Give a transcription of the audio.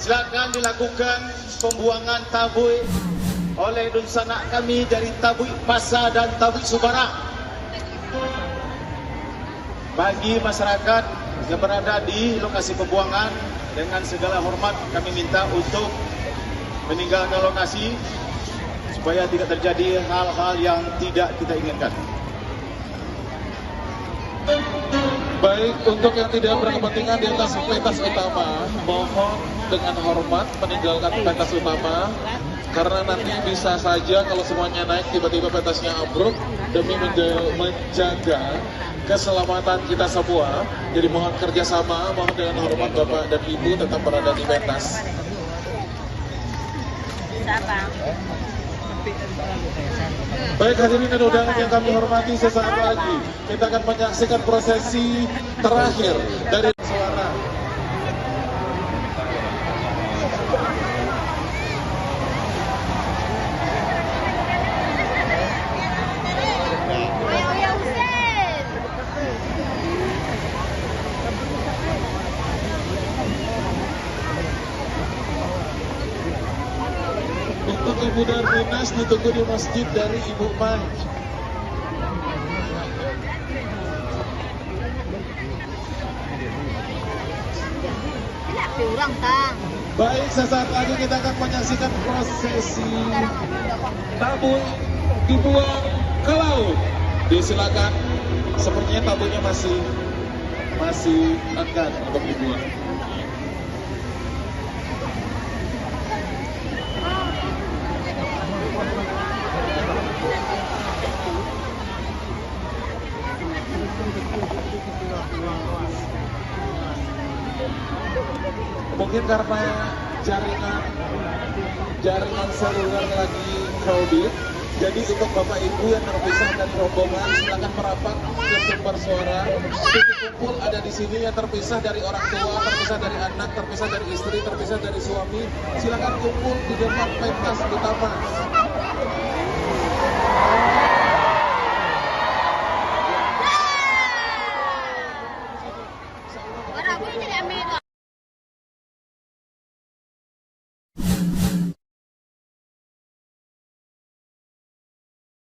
silakan dilakukan pembuangan tabui oleh sanak kami dari Tabui Pasar dan Tabui Subarang. Bagi masyarakat yang berada di lokasi pembuangan, dengan segala hormat kami minta untuk meninggalkan lokasi supaya tidak terjadi hal-hal yang tidak kita inginkan. Baik, untuk yang tidak berkepentingan di atas pentas utama, mohon dengan hormat meninggalkan pentas utama, karena nanti bisa saja kalau semuanya naik tiba-tiba pentasnya ambruk demi menjaga keselamatan kita semua. Jadi mohon kerjasama, mohon dengan hormat Bapak dan Ibu tetap berada di pentas. Baik hadirin dan undangan yang kami hormati, sesaat lagi kita akan menyaksikan prosesi terakhir dari suara. Untuk Ibu Darminas ditunggu di masjid dari Ibu Mai. Baik, sesaat lagi kita akan menyaksikan prosesi tabung dibuang ke laut. Disilakan, sepertinya tabungnya masih akan untuk dibuang. Mungkin karena jaringan seluler lagi crowded, jadi untuk Bapak Ibu yang terpisah dari rombongan silakan merapat ke sumber suara. Titik kumpul ada di sini, yang terpisah dari orang tua, terpisah dari anak, terpisah dari istri, terpisah dari suami. Silakan kumpul di depan pentas utama.